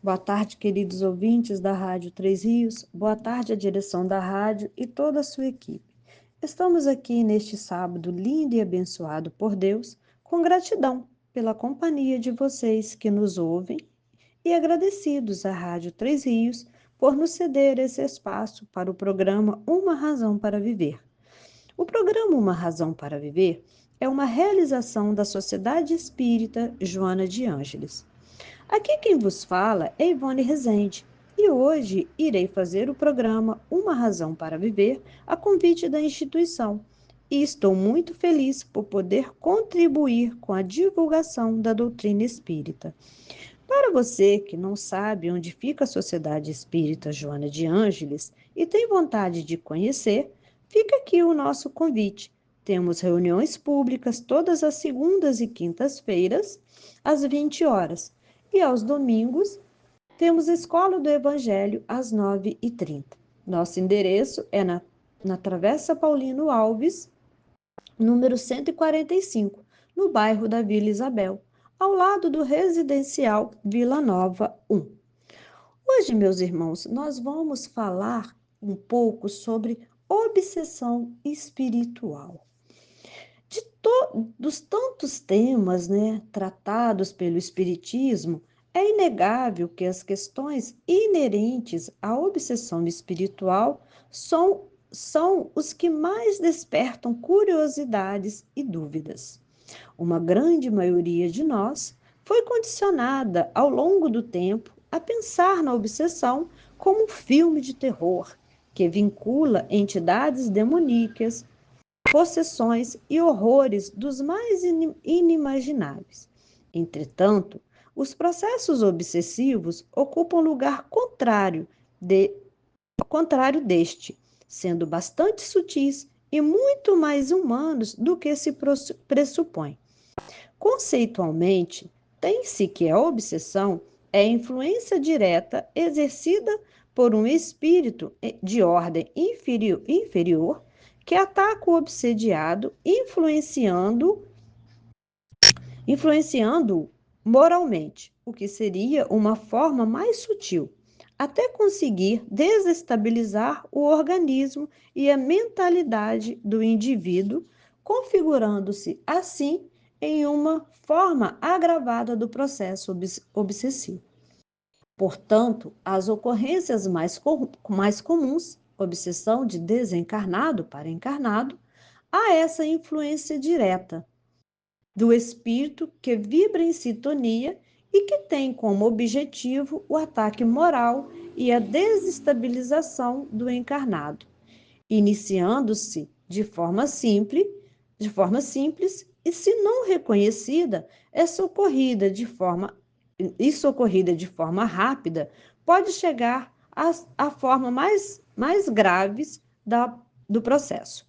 Boa tarde, queridos ouvintes da Rádio Três Rios. Boa tarde à direção da rádio e toda a sua equipe. Estamos aqui neste sábado lindo e abençoado por Deus, com gratidão pela companhia de vocês que nos ouvem e agradecidos à Rádio Três Rios por nos ceder esse espaço para o programa Uma Razão para Viver. O programa Uma Razão para Viver é uma realização da Sociedade Espírita Joana de Ângeles. Aqui quem vos fala é Ivone Rezende e hoje irei fazer o programa Uma Razão para Viver a convite da instituição e estou muito feliz por poder contribuir com a divulgação da doutrina espírita. Para você que não sabe onde fica a Sociedade Espírita Joana de Ângeles e tem vontade de conhecer, fica aqui o nosso convite. Temos reuniões públicas todas as segundas e quintas-feiras, às 20 horas, e aos domingos temos Escola do Evangelho às 9h30. Nosso endereço é na Travessa Paulino Alves, número 145, no bairro da Vila Isabel, ao lado do residencial Vila Nova 1. Hoje, meus irmãos, nós vamos falar um pouco sobre obsessão espiritual. Dos tantos temas, tratados pelo Espiritismo, é inegável que as questões inerentes à obsessão espiritual são os que mais despertam curiosidades e dúvidas. Uma grande maioria de nós foi condicionada ao longo do tempo a pensar na obsessão como um filme de terror que vincula entidades demoníacas, possessões e horrores dos mais inimagináveis. Entretanto, os processos obsessivos ocupam lugar contrário deste, sendo bastante sutis e muito mais humanos do que se pressupõe. Conceitualmente, tem-se que a obsessão é a influência direta exercida por um espírito de ordem inferior que ataca o obsediado, influenciando moralmente, o que seria uma forma mais sutil, até conseguir desestabilizar o organismo e a mentalidade do indivíduo, configurando-se assim em uma forma agravada do processo obsessivo. Portanto, as ocorrências mais comuns, obsessão de desencarnado para encarnado, há essa influência direta do espírito que vibra em sintonia e que tem como objetivo o ataque moral e a desestabilização do encarnado, iniciando-se de forma simples e, se não reconhecida, é socorrida de forma rápida, pode chegar à forma mais graves do processo.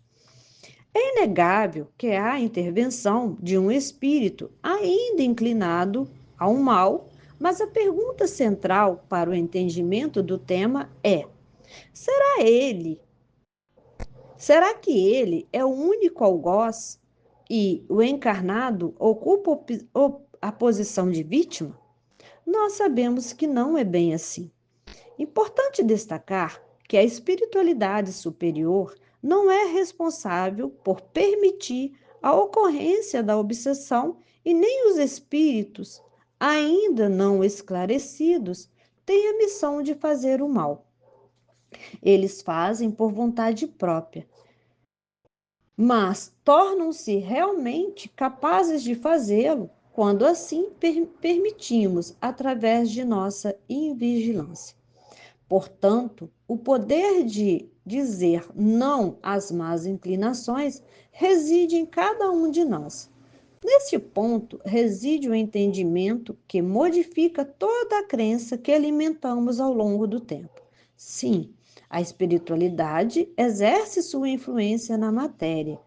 É inegável que há a intervenção de um espírito ainda inclinado ao mal, mas a pergunta central para o entendimento do tema é: será que ele é o único algoz e o encarnado ocupa a posição de vítima? Nós sabemos que não é bem assim. Importante destacar que a espiritualidade superior não é responsável por permitir a ocorrência da obsessão e nem os espíritos, ainda não esclarecidos, têm a missão de fazer o mal. Eles fazem por vontade própria, mas tornam-se realmente capazes de fazê-lo quando assim permitimos através de nossa invigilância. Portanto, o poder de dizer não às más inclinações reside em cada um de nós. Neste ponto reside o entendimento que modifica toda a crença que alimentamos ao longo do tempo. Sim, a espiritualidade exerce sua influência na matéria.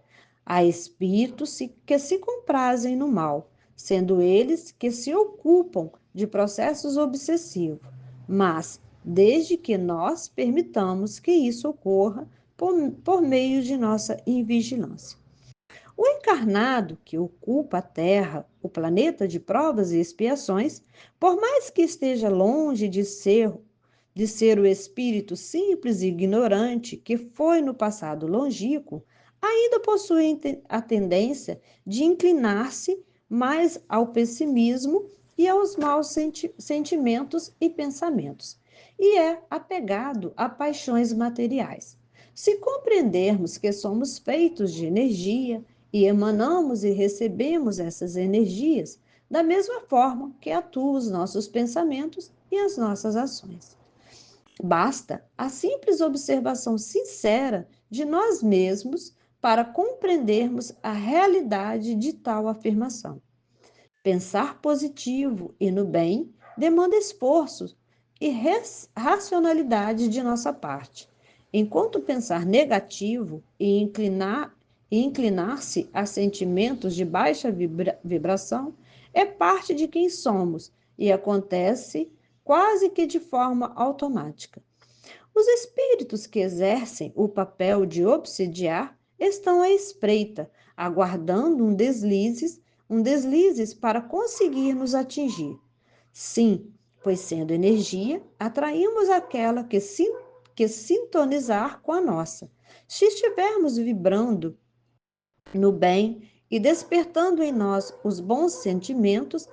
Há espíritos que se comprazem no mal, sendo eles que se ocupam de processos obsessivos, mas desde que nós permitamos que isso ocorra por meio de nossa invigilância. O encarnado que ocupa a Terra, o planeta de provas e expiações, por mais que esteja longe de ser o espírito simples e ignorante que foi no passado longínquo, ainda possui a tendência de inclinar-se mais ao pessimismo e aos maus sentimentos e pensamentos, e é apegado a paixões materiais. Se compreendermos que somos feitos de energia e emanamos e recebemos essas energias, da mesma forma que atuam os nossos pensamentos e as nossas ações. Basta a simples observação sincera de nós mesmos para compreendermos a realidade de tal afirmação. Pensar positivo e no bem demanda esforço e racionalidade de nossa parte, enquanto pensar negativo e inclinar-se a sentimentos de baixa vibração é parte de quem somos e acontece quase que de forma automática. Os espíritos que exercem o papel de obsidiar estão à espreita, aguardando um deslizes para conseguir nos atingir. Sim, pois sendo energia, atraímos aquela que sintonizar com a nossa. Se estivermos vibrando no bem e despertando em nós os bons sentimentos,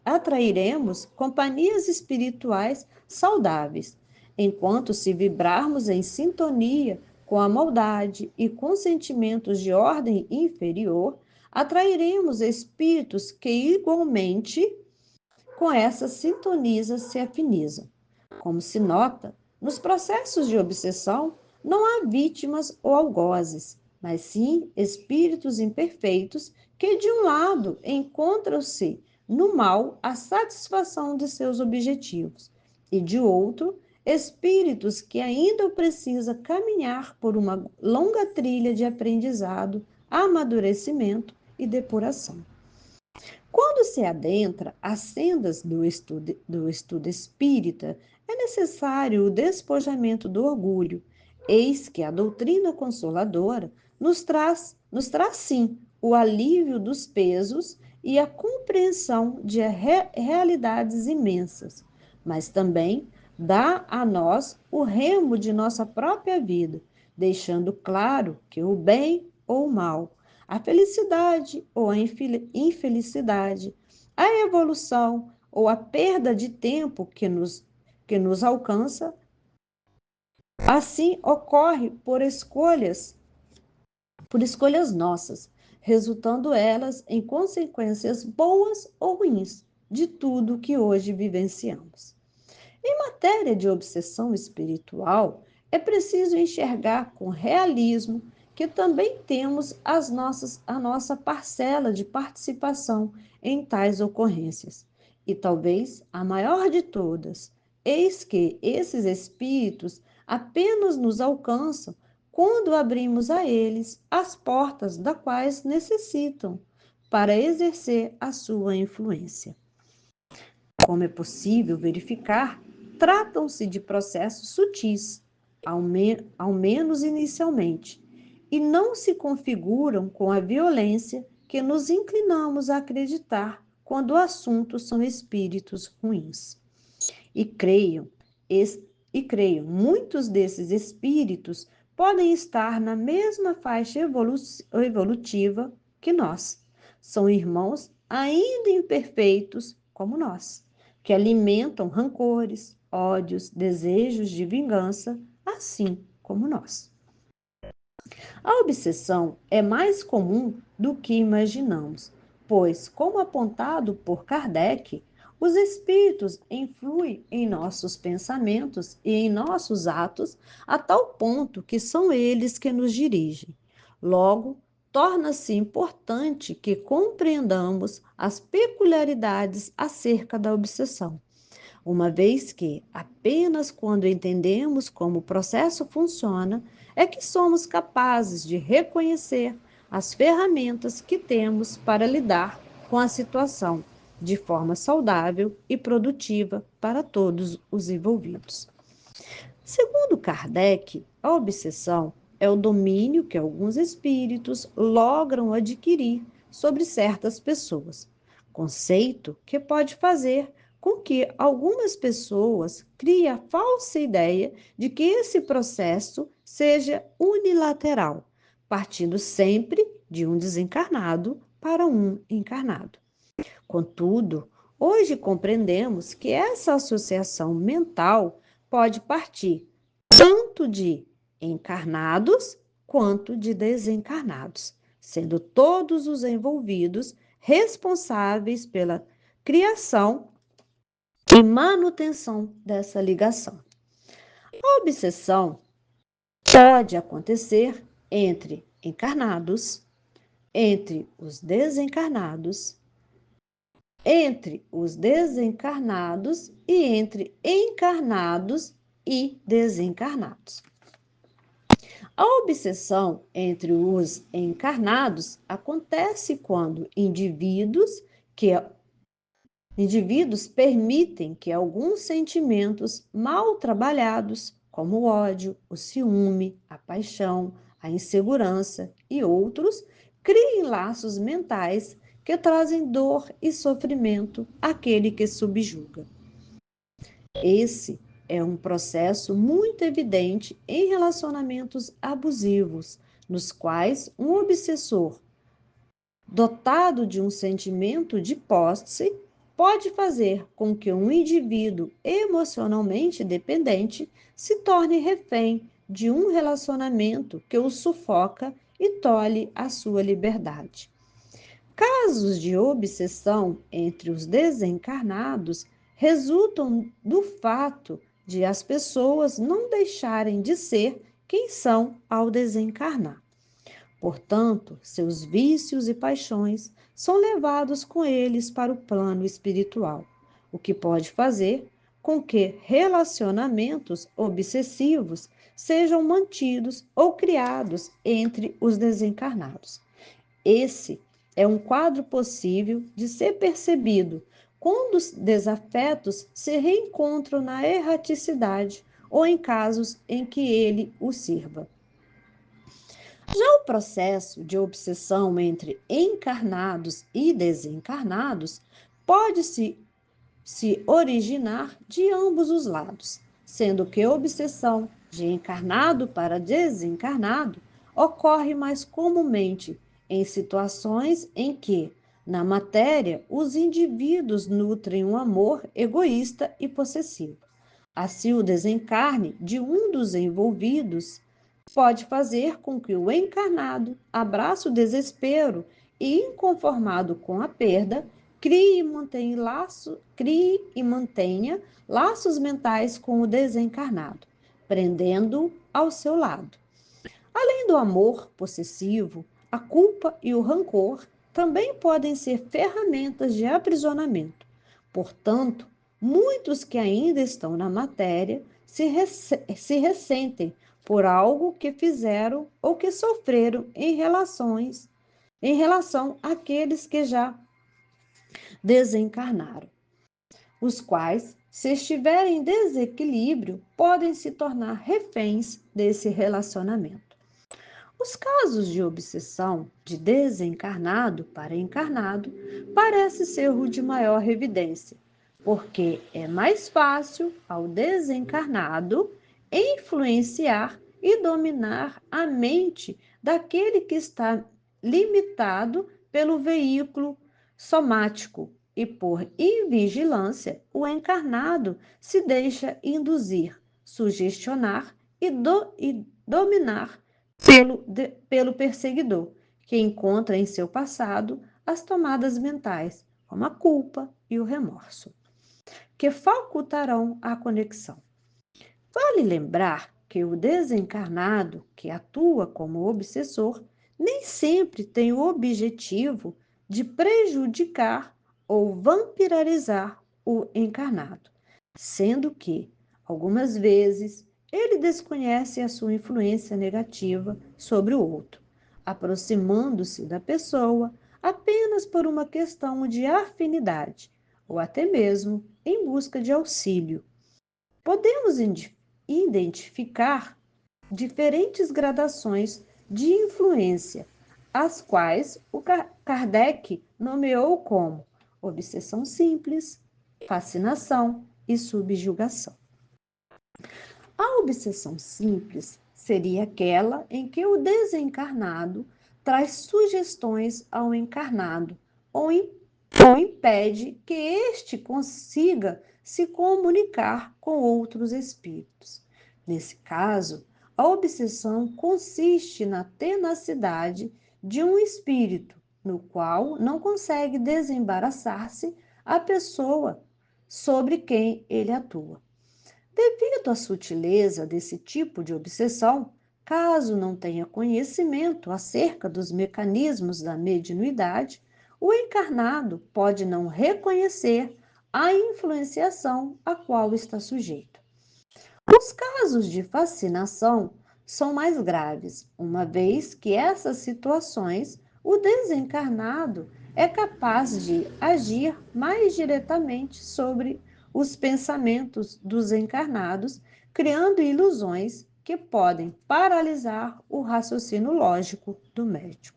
atrairemos companhias espirituais saudáveis. Enquanto se vibrarmos em sintonia com a maldade e com sentimentos de ordem inferior, atrairemos espíritos que igualmente com essa sintoniza se afinizam. Como se nota, nos processos de obsessão não há vítimas ou algozes, mas sim espíritos imperfeitos que, de um lado, encontram-se no mal a satisfação de seus objetivos, e de outro, espíritos que ainda precisam caminhar por uma longa trilha de aprendizado, amadurecimento e depuração. Quando se adentra as sendas do estudo espírita, é necessário o despojamento do orgulho. Eis que a doutrina consoladora nos traz sim o alívio dos pesos e a compreensão de realidades imensas, mas também dá a nós o remo de nossa própria vida, deixando claro que o bem ou o mal, a felicidade ou a infelicidade, a evolução ou a perda de tempo que nos alcança, assim ocorre por escolhas nossas, resultando elas em consequências boas ou ruins de tudo que hoje vivenciamos. Em matéria de obsessão espiritual, é preciso enxergar com realismo que também temos a nossa parcela de participação em tais ocorrências. E talvez a maior de todas, eis que esses espíritos apenas nos alcançam quando abrimos a eles as portas das quais necessitam para exercer a sua influência. Como é possível verificar, tratam-se de processos sutis, ao menos inicialmente, e não se configuram com a violência que nos inclinamos a acreditar quando o assunto são espíritos ruins. E creiam, muitos desses espíritos podem estar na mesma faixa evolutiva que nós. São irmãos ainda imperfeitos como nós, que alimentam rancores, ódios, desejos de vingança, assim como nós. A obsessão é mais comum do que imaginamos, pois, como apontado por Kardec, os espíritos influem em nossos pensamentos e em nossos atos a tal ponto que são eles que nos dirigem. Logo, torna-se importante que compreendamos as peculiaridades acerca da obsessão, uma vez que apenas quando entendemos como o processo funciona é que somos capazes de reconhecer as ferramentas que temos para lidar com a situação de forma saudável e produtiva para todos os envolvidos. Segundo Kardec, a obsessão é o domínio que alguns espíritos logram adquirir sobre certas pessoas, conceito que pode fazer com que algumas pessoas criem a falsa ideia de que esse processo seja unilateral, partindo sempre de um desencarnado para um encarnado. Contudo, hoje compreendemos que essa associação mental pode partir tanto de encarnados quanto de desencarnados, sendo todos os envolvidos responsáveis pela criação e manutenção dessa ligação. A obsessão pode acontecer entre encarnados, entre os desencarnados, entre os desencarnados e entre encarnados e desencarnados. A obsessão entre os encarnados acontece quando indivíduos permitem que alguns sentimentos mal trabalhados, como o ódio, o ciúme, a paixão, a insegurança e outros, criem laços mentais que trazem dor e sofrimento àquele que subjuga. Esse é um processo muito evidente em relacionamentos abusivos, nos quais um obsessor, dotado de um sentimento de posse, pode fazer com que um indivíduo emocionalmente dependente se torne refém de um relacionamento que o sufoca e tolhe a sua liberdade. Casos de obsessão entre os desencarnados resultam do fato de as pessoas não deixarem de ser quem são ao desencarnar. Portanto, seus vícios e paixões são levados com eles para o plano espiritual, o que pode fazer com que relacionamentos obsessivos sejam mantidos ou criados entre os desencarnados. Esse é um quadro possível de ser percebido quando os desafetos se reencontram na erraticidade ou em casos em que ele os sirva. Já o processo de obsessão entre encarnados e desencarnados pode se originar de ambos os lados, sendo que a obsessão de encarnado para desencarnado ocorre mais comumente em situações em que, na matéria, os indivíduos nutrem um amor egoísta e possessivo. Assim, o desencarne de um dos envolvidos pode fazer com que o encarnado abrace o desespero e, inconformado com a perda, crie e mantenha laços mentais com o desencarnado, prendendo-o ao seu lado. Além do amor possessivo, a culpa e o rancor também podem ser ferramentas de aprisionamento. Portanto, muitos que ainda estão na matéria se ressentem por algo que fizeram ou que sofreram em relação àqueles que já desencarnaram, os quais, se estiverem em desequilíbrio, podem se tornar reféns desse relacionamento. Os casos de obsessão de desencarnado para encarnado parece ser o de maior evidência, porque é mais fácil ao desencarnado influenciar e dominar a mente daquele que está limitado pelo veículo somático e por invigilância, o encarnado se deixa induzir, sugestionar e dominar pelo perseguidor, que encontra em seu passado as tomadas mentais, como a culpa e o remorso, que facultarão a conexão. Vale lembrar que o desencarnado, que atua como obsessor, nem sempre tem o objetivo de prejudicar ou vampirizar o encarnado, sendo que, algumas vezes, ele desconhece a sua influência negativa sobre o outro, aproximando-se da pessoa apenas por uma questão de afinidade ou até mesmo em busca de auxílio. Podemos identificar diferentes gradações de influência, as quais o Kardec nomeou como obsessão simples, fascinação e subjugação. A obsessão simples seria aquela em que o desencarnado traz sugestões ao encarnado ou, ou impede que este consiga se comunicar com outros espíritos. Nesse caso, a obsessão consiste na tenacidade de um espírito, no qual não consegue desembaraçar-se a pessoa sobre quem ele atua. Devido à sutileza desse tipo de obsessão, caso não tenha conhecimento acerca dos mecanismos da mediunidade, o encarnado pode não reconhecer a influenciação a qual está sujeito. Os casos de fascinação são mais graves, uma vez que essas situações o desencarnado é capaz de agir mais diretamente sobre os pensamentos dos encarnados, criando ilusões que podem paralisar o raciocínio lógico do médium.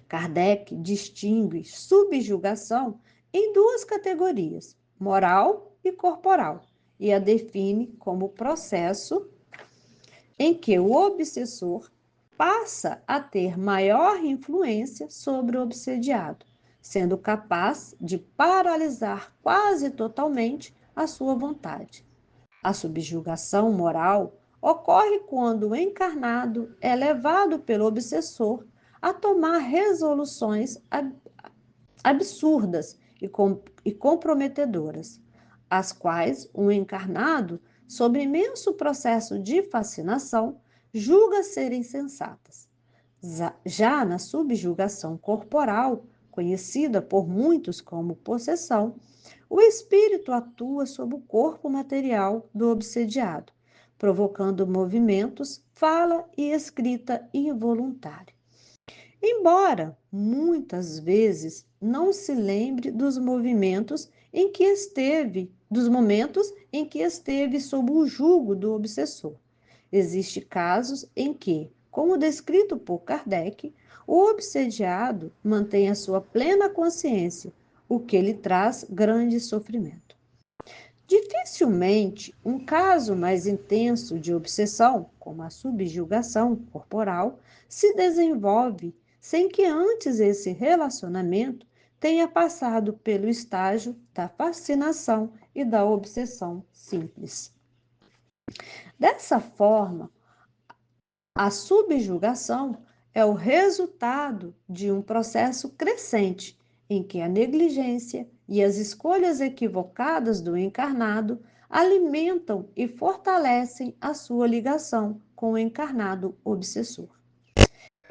Kardec distingue subjugação em duas categorias, moral e corporal, e a define como processo em que o obsessor passa a ter maior influência sobre o obsediado, sendo capaz de paralisar quase totalmente a sua vontade. A subjugação moral ocorre quando o encarnado é levado pelo obsessor a tomar resoluções absurdas e comprometedoras, as quais o encarnado, sob imenso processo de fascinação, julga serem sensatas. Já na subjugação corporal, conhecida por muitos como possessão, o espírito atua sobre o corpo material do obsediado, provocando movimentos, fala e escrita involuntária. Embora muitas vezes não se lembre dos momentos em que esteve sob o jugo do obsessor. Existem casos em que, como descrito por Kardec, o obsediado mantém a sua plena consciência, o que lhe traz grande sofrimento. Dificilmente um caso mais intenso de obsessão, como a subjugação corporal, se desenvolve sem que antes esse relacionamento tenha passado pelo estágio da fascinação e da obsessão simples. Dessa forma, a subjugação é o resultado de um processo crescente em que a negligência e as escolhas equivocadas do encarnado alimentam e fortalecem a sua ligação com o encarnado obsessor.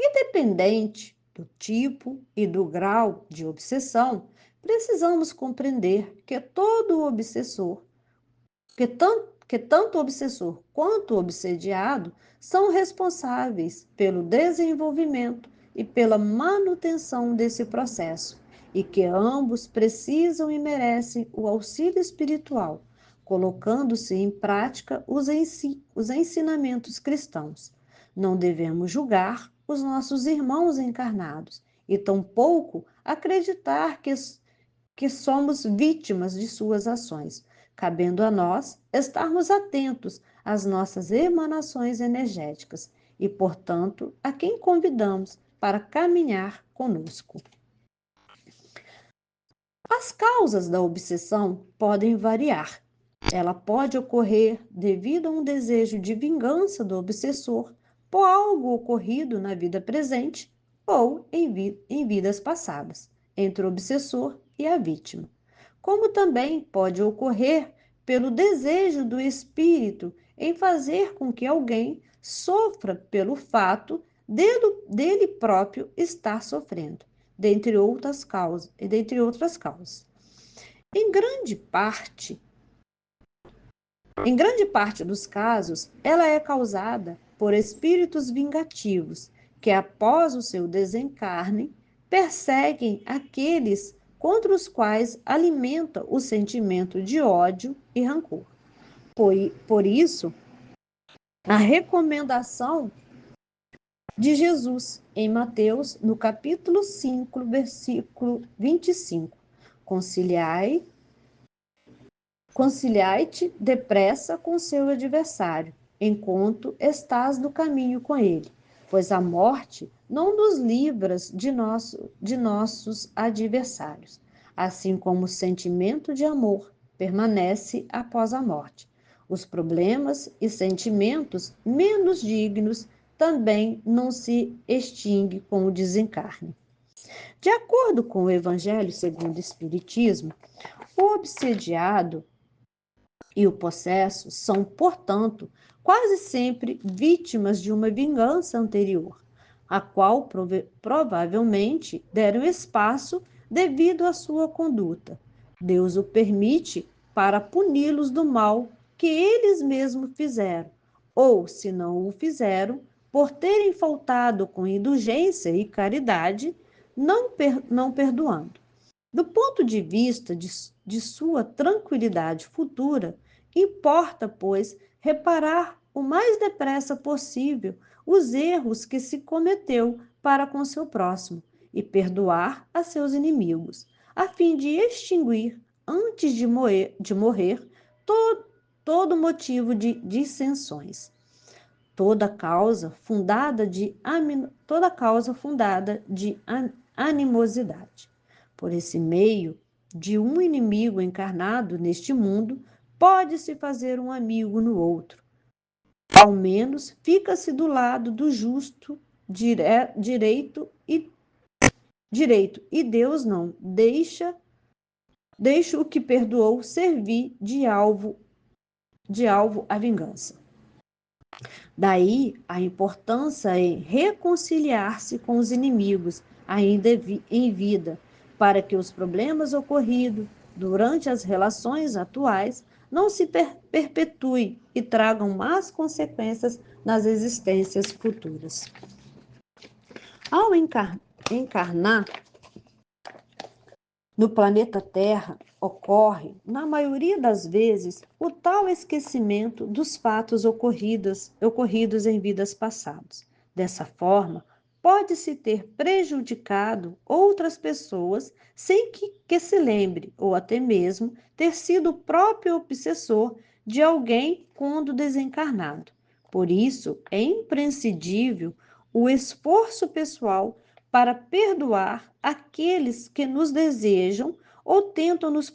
Independente do tipo e do grau de obsessão, precisamos compreender que todo obsessor, que tanto o obsessor quanto o obsediado são responsáveis pelo desenvolvimento e pela manutenção desse processo, e que ambos precisam e merecem o auxílio espiritual, colocando-se em prática os ensinamentos cristãos. Não devemos julgar os nossos irmãos encarnados e tampouco acreditar que somos vítimas de suas ações, cabendo a nós estarmos atentos às nossas emanações energéticas e, portanto, a quem convidamos para caminhar conosco. As causas da obsessão podem variar. Ela pode ocorrer devido a um desejo de vingança do obsessor por algo ocorrido na vida presente ou em vidas passadas, entre o obsessor e a vítima. Como também pode ocorrer pelo desejo do espírito em fazer com que alguém sofra pelo fato dele próprio estar sofrendo, dentre outras causas. Em grande parte, em grande parte dos casos, ela é causada por espíritos vingativos que, após o seu desencarne, perseguem aqueles contra os quais alimenta o sentimento de ódio e rancor. Por isso, a recomendação de Jesus em Mateus, no capítulo 5, versículo 25. Conciliai-te depressa com seu adversário, enquanto estás no caminho com ele, pois a morte não nos livras de nossos adversários, assim como o sentimento de amor permanece após a morte. Os problemas e sentimentos menos dignos também não se extinguem com o desencarne. De acordo com o Evangelho segundo o Espiritismo, o obsediado e o possesso são, portanto, quase sempre vítimas de uma vingança anterior, a qual provavelmente deram espaço devido à sua conduta. Deus o permite para puni-los do mal que eles mesmos fizeram, ou, se não o fizeram, por terem faltado com indulgência e caridade, não perdoando. Do ponto de vista de sua tranquilidade futura, importa, pois, reparar o mais depressa possível os erros que se cometeu para com seu próximo e perdoar a seus inimigos, a fim de extinguir, antes de morrer todo motivo de dissensões, toda causa fundada de animosidade. Por esse meio, de um inimigo encarnado neste mundo, pode-se fazer um amigo no outro. Ao menos fica-se do lado do justo, direito e Deus não deixa o que perdoou servir de alvo à vingança. Daí a importância em reconciliar-se com os inimigos ainda em vida, para que os problemas ocorridos durante as relações atuais não se perpetuem e tragam más consequências nas existências futuras. Ao encarnar no planeta Terra, ocorre, na maioria das vezes, o tal esquecimento dos fatos ocorridos em vidas passadas. Dessa forma, pode-se ter prejudicado outras pessoas sem que se lembre, ou até mesmo ter sido o próprio obsessor de alguém quando desencarnado. Por isso, é imprescindível o esforço pessoal para perdoar aqueles que nos desejam ou tentam nos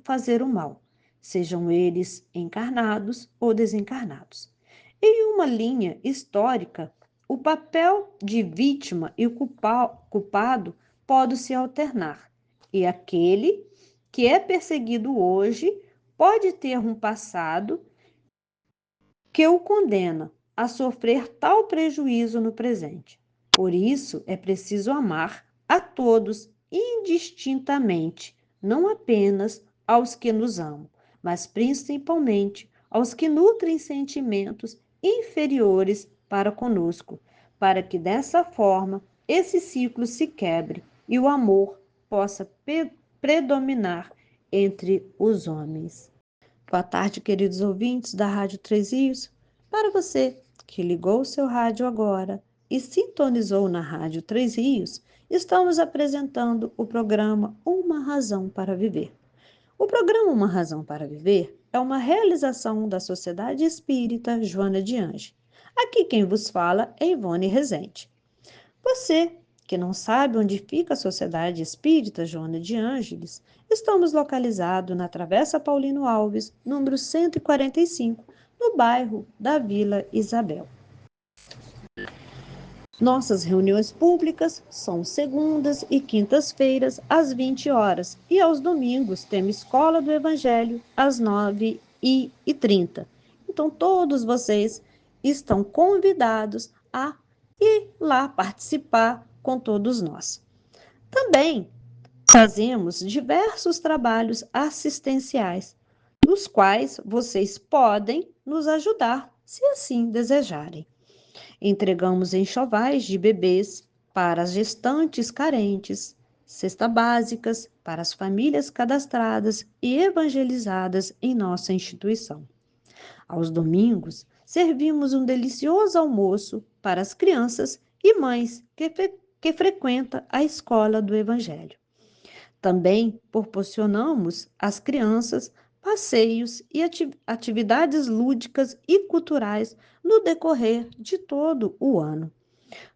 fazer o mal, sejam eles encarnados ou desencarnados. Em uma linha histórica, o papel de vítima e culpado pode se alternar, e aquele que é perseguido hoje pode ter um passado que o condena a sofrer tal prejuízo no presente. Por isso, é preciso amar a todos indistintamente, não apenas aos que nos amam, mas principalmente aos que nutrem sentimentos inferiores para conosco, para que dessa forma esse ciclo se quebre e o amor possa predominar entre os homens. Boa tarde, queridos ouvintes da Rádio Três Rios. Para você que ligou o seu rádio agora e sintonizou na Rádio Três Rios, estamos apresentando o programa Uma Razão para Viver. O programa Uma Razão para Viver é uma realização da Sociedade Espírita Joana de Anjos. Aqui quem vos fala é Ivone Rezende. Você que não sabe onde fica a Sociedade Espírita Joana de Ângeles, estamos localizados na Travessa Paulino Alves, número 145, no bairro da Vila Isabel. Nossas reuniões públicas são segundas e quintas-feiras, às 20 horas, e aos domingos temos Escola do Evangelho, às 9h30. Então, todos vocês estão convidados a ir lá participar com todos nós. Também fazemos diversos trabalhos assistenciais, dos quais vocês podem nos ajudar, se assim desejarem. Entregamos enxovais de bebês para as gestantes carentes, cestas básicas para as famílias cadastradas e evangelizadas em nossa instituição. Aos domingos, servimos um delicioso almoço para as crianças e mães que frequentam a escola do Evangelho. Também proporcionamos às crianças passeios e atividades lúdicas e culturais no decorrer de todo o ano.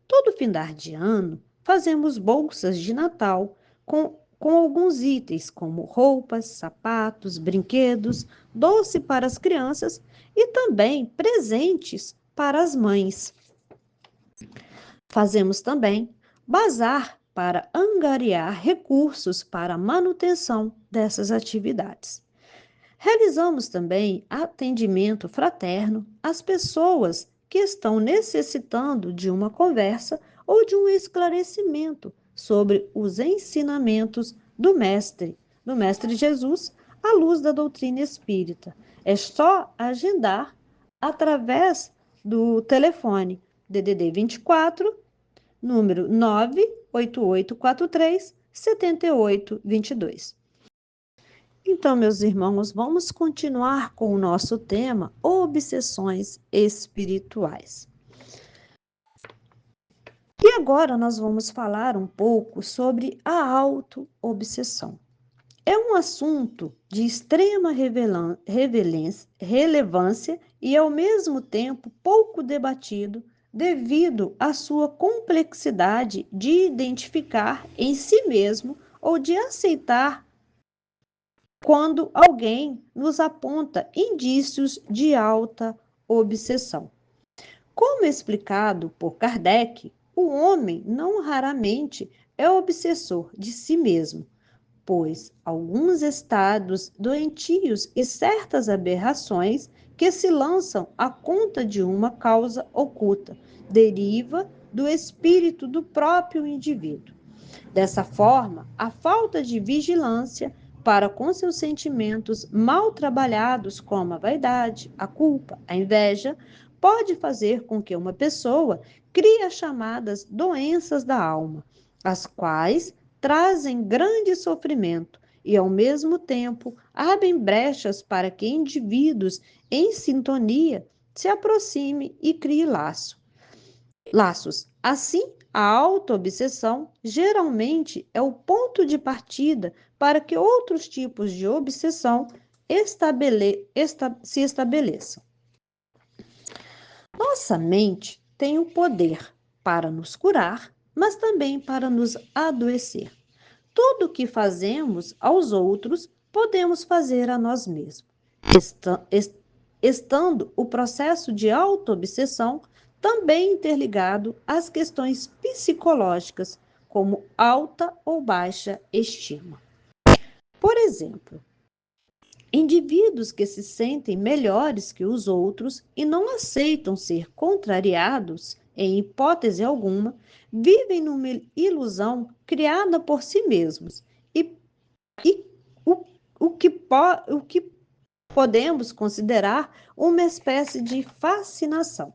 Todo findar de ano, fazemos bolsas de Natal com alguns itens, como roupas, sapatos, brinquedos, doce para as crianças e também presentes para as mães. Fazemos também bazar para angariar recursos para a manutenção dessas atividades. Realizamos também atendimento fraterno às pessoas que estão necessitando de uma conversa ou de um esclarecimento sobre os ensinamentos do Mestre Jesus, à luz da doutrina espírita. É só agendar através do telefone DDD 24, número 98843 7822. Então, meus irmãos, vamos continuar com o nosso tema obsessões espirituais. E agora nós vamos falar um pouco sobre a auto-obsessão. É um assunto de extrema relevância e, ao mesmo tempo, pouco debatido devido à sua complexidade de identificar em si mesmo ou de aceitar quando alguém nos aponta indícios de alta obsessão. Como explicado por Kardec, o homem não raramente é obsessor de si mesmo, pois alguns estados doentios e certas aberrações que se lançam à conta de uma causa oculta deriva do espírito do próprio indivíduo. Dessa forma, a falta de vigilância para com seus sentimentos mal trabalhados, como a vaidade, a culpa, a inveja, pode fazer com que uma pessoa crie as chamadas doenças da alma, as quais trazem grande sofrimento e, ao mesmo tempo, abrem brechas para que indivíduos em sintonia se aproximem e criem laços. Assim, a autoobsessão geralmente é o ponto de partida para que outros tipos de obsessão se estabeleçam. Nossa mente tem o poder para nos curar, mas também para nos adoecer. Tudo o que fazemos aos outros, podemos fazer a nós mesmos. Estando o processo de autoobsessão também interligado às questões psicológicas, como alta ou baixa estima. Por exemplo, indivíduos que se sentem melhores que os outros e não aceitam ser contrariados, em hipótese alguma, vivem numa ilusão criada por si mesmos e o que podemos considerar uma espécie de fascinação.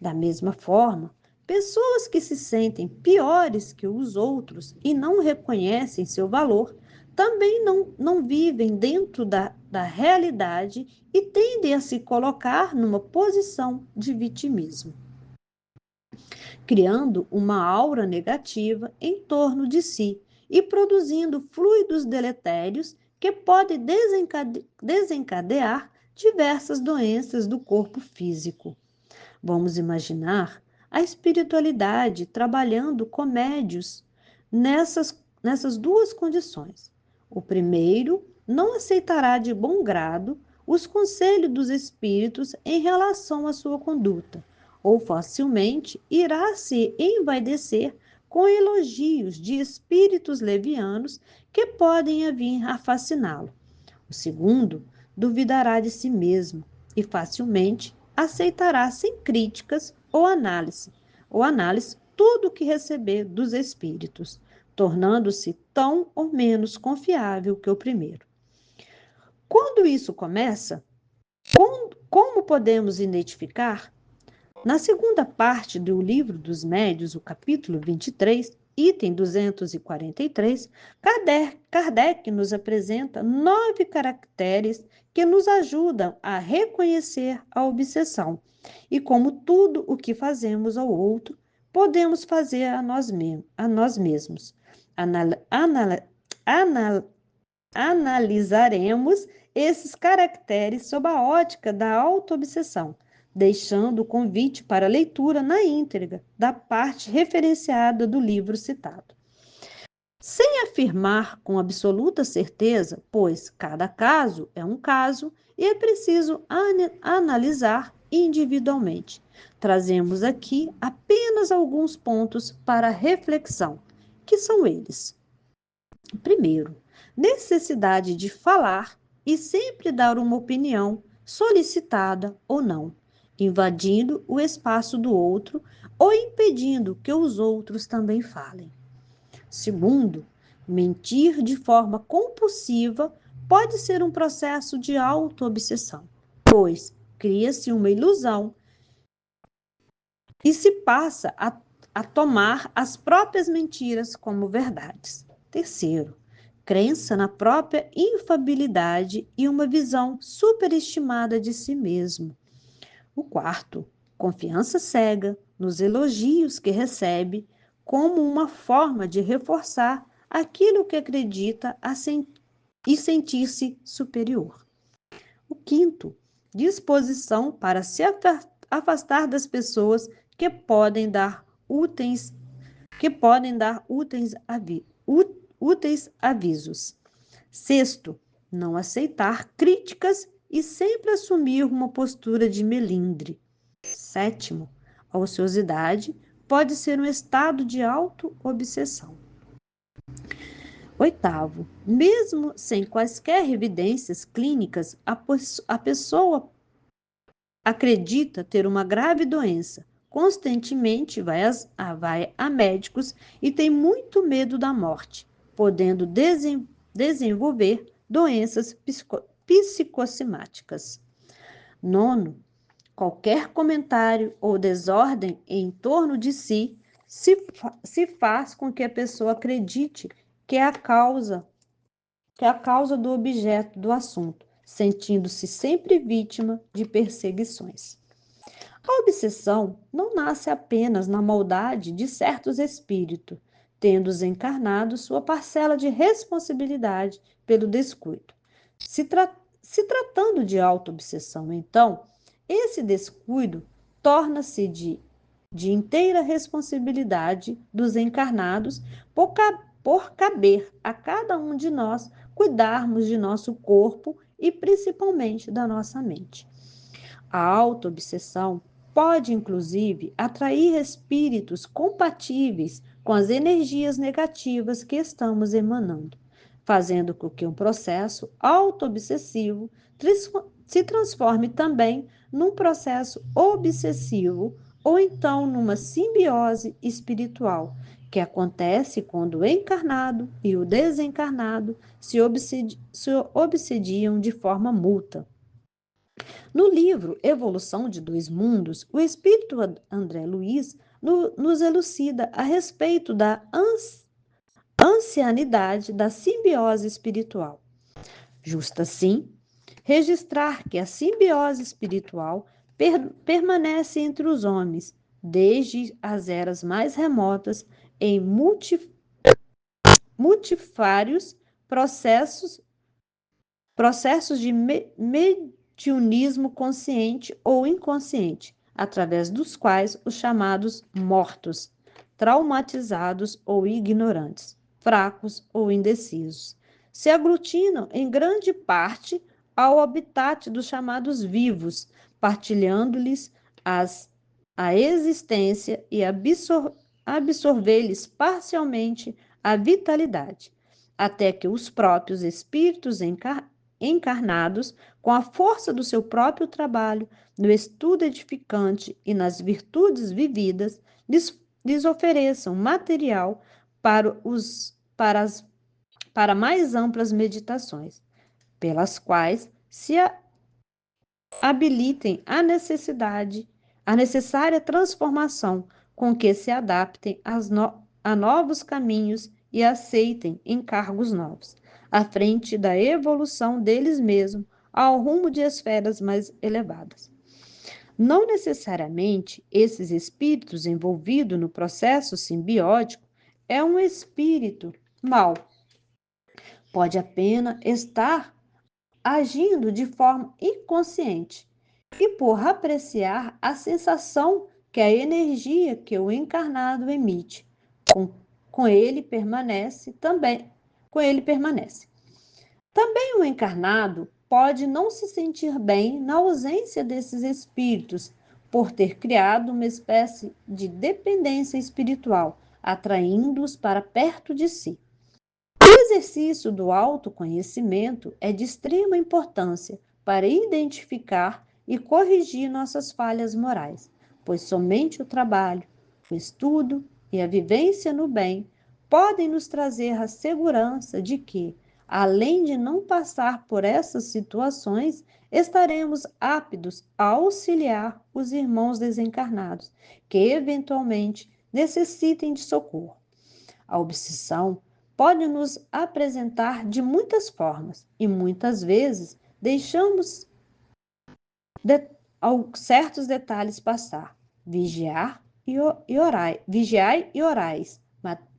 Da mesma forma, pessoas que se sentem piores que os outros e não reconhecem seu valor também não vivem dentro da realidade e tendem a se colocar numa posição de vitimismo, criando uma aura negativa em torno de si e produzindo fluidos deletérios que podem desencadear diversas doenças do corpo físico. Vamos imaginar a espiritualidade trabalhando com médios nessas duas condições. O primeiro não aceitará de bom grado os conselhos dos espíritos em relação à sua conduta, ou facilmente irá se envaidecer com elogios de espíritos levianos que podem vir a fasciná-lo. O segundo duvidará de si mesmo e facilmente aceitará sem críticas ou análise tudo o que receber dos espíritos, tornando-se tão ou menos confiável que o primeiro. Quando isso começa, como podemos identificar? Na segunda parte do Livro dos Médiuns, o capítulo 23, item 243, Kardec nos apresenta 9 caracteres que nos ajudam a reconhecer a obsessão e como tudo o que fazemos ao outro, podemos fazer a nós mesmos. Analisaremos esses caracteres sob a ótica da autoobsessão, deixando o convite para leitura na íntegra da parte referenciada do livro citado. Sem afirmar com absoluta certeza, pois cada caso é um caso e é preciso analisar individualmente. Trazemos aqui apenas alguns pontos para reflexão, que são eles. Primeiro, necessidade de falar e sempre dar uma opinião, solicitada ou não, invadindo o espaço do outro ou impedindo que os outros também falem. Segundo, mentir de forma compulsiva pode ser um processo de autoobsessão, pois cria-se uma ilusão e se passa a tomar as próprias mentiras como verdades. Terceiro, crença na própria infabilidade e uma visão superestimada de si mesmo. O quarto, confiança cega nos elogios que recebe como uma forma de reforçar aquilo que acredita e sentir-se superior. O quinto, disposição para se afastar das pessoas que podem dar úteis avisos. Sexto, não aceitar críticas e sempre assumir uma postura de melindre. Sétimo, a ociosidade pode ser um estado de auto-obsessão. Oitavo, mesmo sem quaisquer evidências clínicas, a pessoa acredita ter uma grave doença, constantemente vai a médicos e tem muito medo da morte, podendo desenvolver doenças psicossomáticas. Nono, qualquer comentário ou desordem em torno de si se faz com que a pessoa acredite que é a causa do objeto do assunto, sentindo-se sempre vítima de perseguições. A obsessão não nasce apenas na maldade de certos espíritos, tendo os encarnados sua parcela de responsabilidade pelo descuido. Se tratando de auto-obsessão, então, esse descuido torna-se de inteira responsabilidade dos encarnados por caber a cada um de nós cuidarmos de nosso corpo e principalmente da nossa mente. A auto-obsessão pode, inclusive, atrair espíritos compatíveis com as energias negativas que estamos emanando, fazendo com que um processo auto-obsessivo se transforme também num processo obsessivo ou então numa simbiose espiritual, que acontece quando o encarnado e o desencarnado se obsediam de forma mútua. No livro Evolução de Dois Mundos, o espírito André Luiz nos elucida a respeito da ancianidade da simbiose espiritual. Justo assim, registrar que a simbiose espiritual permanece entre os homens desde as eras mais remotas em multifários processos de mediunismo consciente ou inconsciente, através dos quais os chamados mortos, traumatizados ou ignorantes, fracos ou indecisos, se aglutinam em grande parte ao habitat dos chamados vivos, partilhando-lhes a existência e absorver-lhes parcialmente a vitalidade, até que os próprios espíritos encarnados, com a força do seu próprio trabalho, no estudo edificante e nas virtudes vividas, lhes ofereçam material para mais amplas meditações, pelas quais se habilitem a necessária transformação com que se adaptem a novos caminhos e aceitem encargos novos, à frente da evolução deles mesmos ao rumo de esferas mais elevadas. Não necessariamente esses espíritos envolvidos no processo simbiótico é um espírito mau. Pode apenas estar agindo de forma inconsciente e por apreciar a sensação que a energia que o encarnado emite com ele permanece também, com ele permanece. Também o encarnado pode não se sentir bem na ausência desses espíritos, por ter criado uma espécie de dependência espiritual, atraindo-os para perto de si. O exercício do autoconhecimento é de extrema importância para identificar e corrigir nossas falhas morais, pois somente o trabalho, o estudo e a vivência no bem podem nos trazer a segurança de que, além de não passar por essas situações, estaremos aptos a auxiliar os irmãos desencarnados que eventualmente necessitem de socorro. A obsessão pode nos apresentar de muitas formas e muitas vezes deixamos certos detalhes passar. Vigiai e orais.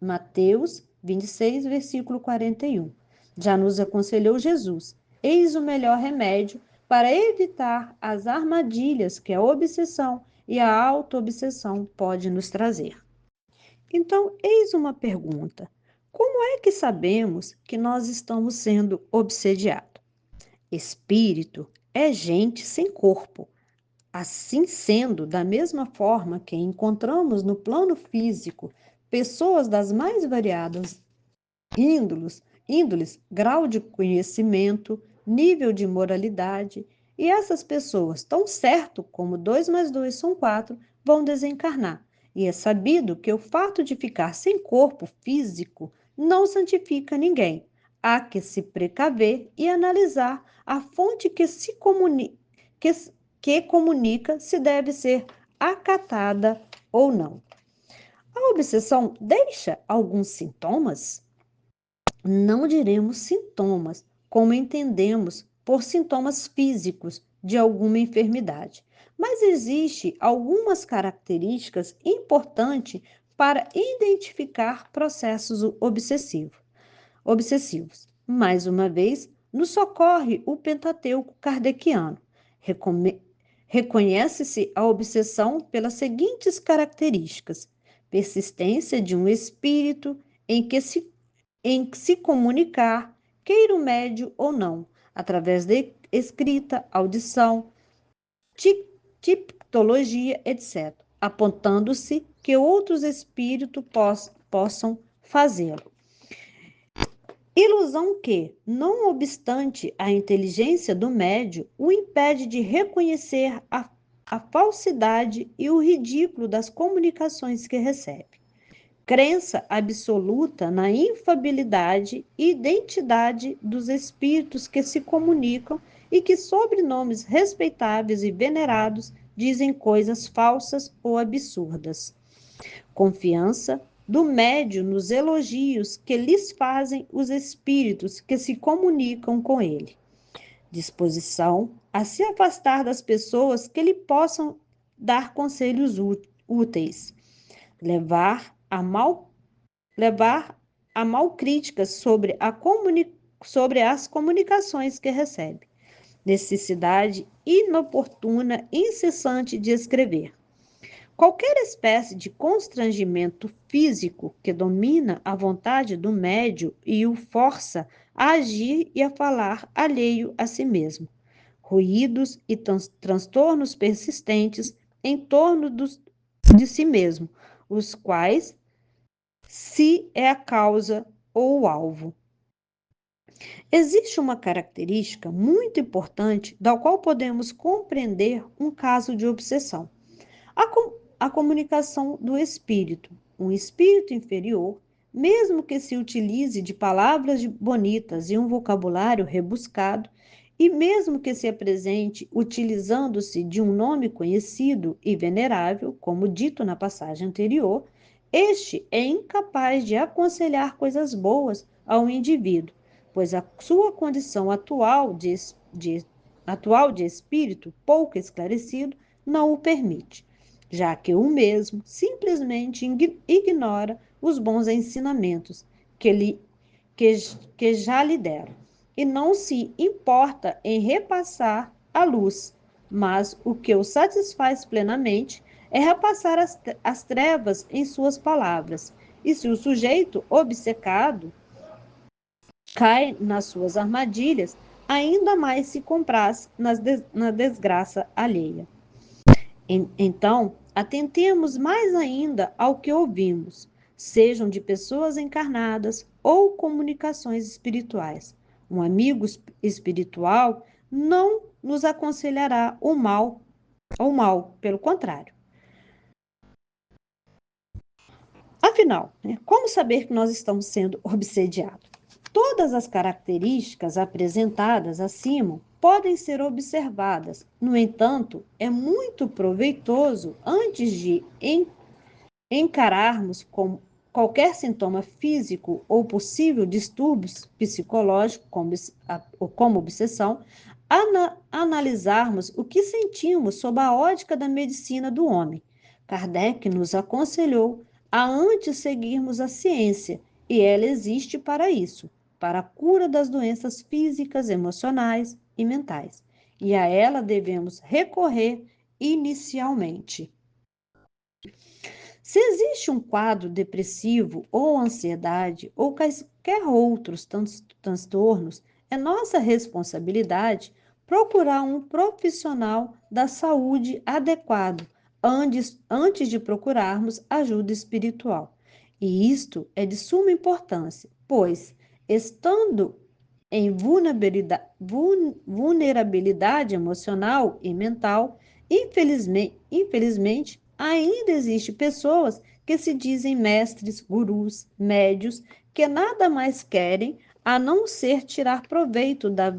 Mateus 26, versículo 41. Já nos aconselhou Jesus: eis o melhor remédio para evitar as armadilhas que a obsessão e a auto-obsessão podem nos trazer. Então, eis uma pergunta: como é que sabemos que nós estamos sendo obsediados? Espírito é gente sem corpo. Assim sendo, da mesma forma que encontramos no plano físico pessoas das mais variadas índoles, grau de conhecimento, nível de moralidade, e essas pessoas, tão certo como 2 mais 2 são 4, vão desencarnar. E é sabido que o fato de ficar sem corpo físico não santifica ninguém. Há que se precaver e analisar a fonte que comunica se deve ser acatada ou não. A obsessão deixa alguns sintomas? Não diremos sintomas, como entendemos por sintomas físicos de alguma enfermidade, mas existe algumas características importantes para identificar processos obsessivos. Mais uma vez, nos socorre o Pentateuco kardeciano. Reconhece-se a obsessão pelas seguintes características: persistência de um espírito em se comunicar, queira o médio ou não, através de escrita, audição, tipologia, etc., apontando-se que outros espíritos possam fazê-lo. Ilusão que, não obstante a inteligência do médio, o impede de reconhecer a falsidade e o ridículo das comunicações que recebe. Crença absoluta na infabilidade e identidade dos espíritos que se comunicam e que, sob nomes respeitáveis e venerados, dizem coisas falsas ou absurdas. Confiança do médium nos elogios que lhes fazem os espíritos que se comunicam com ele. Disposição a se afastar das pessoas que lhe possam dar conselhos úteis. Levar a mal críticas sobre as comunicações que recebe. Necessidade inoportuna, incessante de escrever. Qualquer espécie de constrangimento físico que domina a vontade do médium e o força a agir e a falar alheio a si mesmo. Ruídos e transtornos persistentes em torno de si mesmo, os quais se é a causa ou o alvo. Existe uma característica muito importante da qual podemos compreender um caso de obsessão. A comunicação do espírito. Um espírito inferior, mesmo que se utilize de palavras bonitas e um vocabulário rebuscado, e mesmo que se apresente utilizando-se de um nome conhecido e venerável, como dito na passagem anterior, Este é incapaz de aconselhar coisas boas ao indivíduo, pois a sua condição atual de espírito pouco esclarecido não o permite, já que o mesmo simplesmente ignora os bons ensinamentos que, lhe, que, que já lhe deram, e não se importa em repassar a luz, mas o que o satisfaz plenamente é repassar as trevas em suas palavras. E se o sujeito obcecado cai nas suas armadilhas, ainda mais se compraz na desgraça alheia. Então, atentemos mais ainda ao que ouvimos, sejam de pessoas encarnadas ou comunicações espirituais. Um amigo espiritual não nos aconselhará o mal, pelo contrário. Afinal, como saber que nós estamos sendo obsediados? Todas as características apresentadas acima podem ser observadas. No entanto, é muito proveitoso, antes de encararmos com qualquer sintoma físico ou possível distúrbio psicológico, como obsessão, analisarmos o que sentimos sob a ótica da medicina do homem. Kardec nos aconselhou a antes seguirmos a ciência, e ela existe para isso, para a cura das doenças físicas, emocionais e mentais. E a ela devemos recorrer inicialmente. Se existe um quadro depressivo ou ansiedade ou quaisquer outros transtornos, é nossa responsabilidade procurar um profissional da saúde adequado antes de procurarmos ajuda espiritual. E isto é de suma importância, pois, estando em vulnerabilidade emocional e mental, infelizmente, ainda existem pessoas que se dizem mestres, gurus, médios, que nada mais querem a não ser tirar proveito da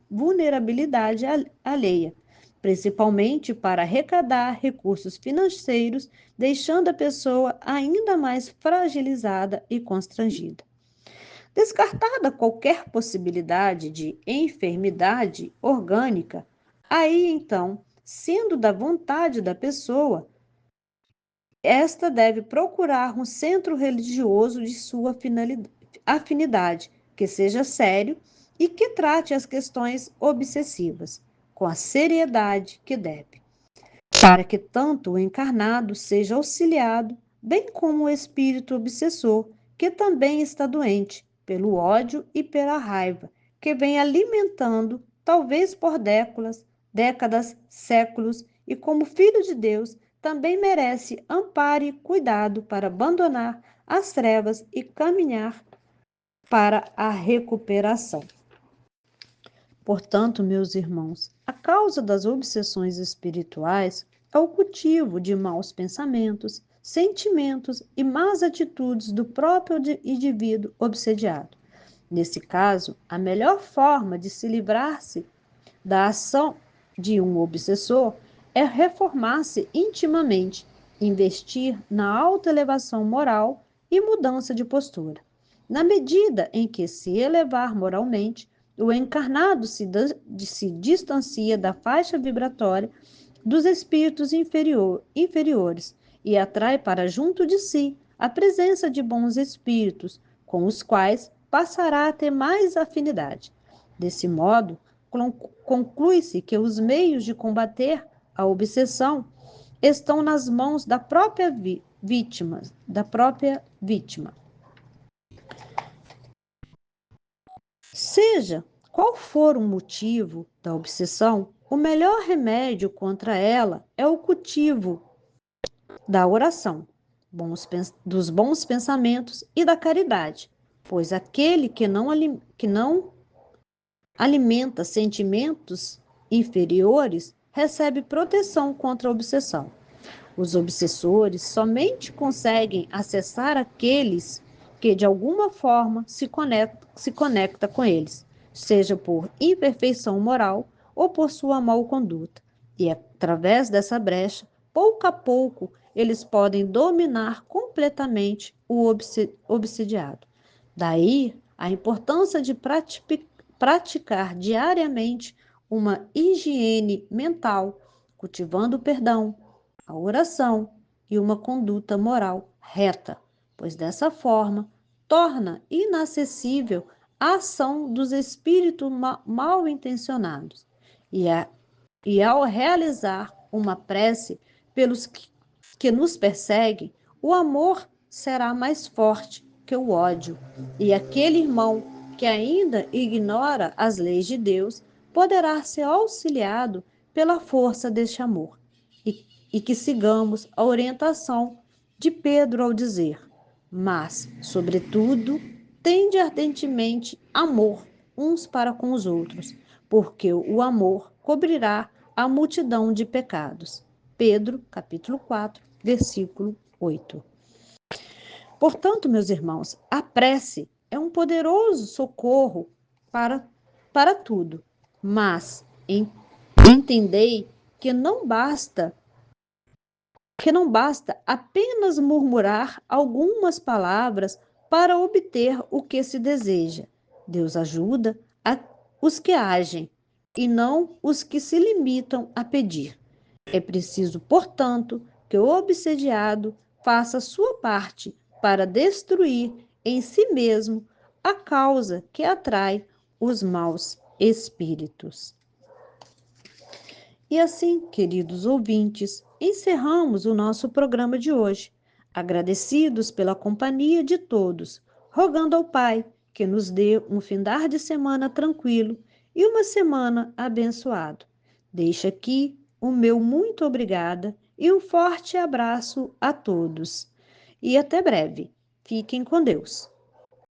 vulnerabilidade alheia, principalmente para arrecadar recursos financeiros, deixando a pessoa ainda mais fragilizada e constrangida. Descartada qualquer possibilidade de enfermidade orgânica, aí então, sendo da vontade da pessoa, esta deve procurar um centro religioso de sua afinidade, que seja sério e que trate as questões obsessivas com a seriedade que deve, para que tanto o encarnado seja auxiliado, bem como o espírito obsessor, que também está doente, pelo ódio e pela raiva, que vem alimentando, talvez por décadas, séculos, e como filho de Deus, também merece amparo e cuidado para abandonar as trevas e caminhar para a recuperação. Portanto, meus irmãos, a causa das obsessões espirituais é o cultivo de maus pensamentos, sentimentos e más atitudes do próprio indivíduo obsediado. Nesse caso, a melhor forma de se livrar-se da ação de um obsessor é reformar-se intimamente, investir na autoelevação moral e mudança de postura. Na medida em que se elevar moralmente, o encarnado se distancia da faixa vibratória dos espíritos inferiores e atrai para junto de si a presença de bons espíritos, com os quais passará a ter mais afinidade. Desse modo, conclui-se que os meios de combater a obsessão estão nas mãos da própria vítima. Seja qual for o motivo da obsessão, o melhor remédio contra ela é o cultivo da oração, dos bons pensamentos e da caridade, pois aquele que não alimenta sentimentos inferiores recebe proteção contra a obsessão. Os obsessores somente conseguem acessar aqueles que de alguma forma se conecta com eles, seja por imperfeição moral ou por sua mal conduta. E através dessa brecha, pouco a pouco, eles podem dominar completamente o obsidiado. Daí a importância de praticar diariamente uma higiene mental, cultivando o perdão, a oração e uma conduta moral reta, pois dessa forma torna inacessível a ação dos espíritos mal intencionados. E, e ao realizar uma prece pelos que nos perseguem, o amor será mais forte que o ódio, e aquele irmão que ainda ignora as leis de Deus poderá ser auxiliado pela força deste amor. E que sigamos a orientação de Pedro ao dizer: mas, sobretudo, tende ardentemente amor uns para com os outros, porque o amor cobrirá a multidão de pecados. Pedro, capítulo 4, versículo 8. Portanto, meus irmãos, a prece é um poderoso socorro para tudo, mas entendei que não basta apenas murmurar algumas palavras para obter o que se deseja. Deus ajuda os que agem e não os que se limitam a pedir. É preciso, portanto, que o obsediado faça sua parte para destruir em si mesmo a causa que atrai os maus espíritos. E assim, queridos ouvintes, encerramos o nosso programa de hoje, agradecidos pela companhia de todos, rogando ao Pai que nos dê um findar de semana tranquilo e uma semana abençoado. Deixo aqui o meu muito obrigada e um forte abraço a todos. E até breve. Fiquem com Deus.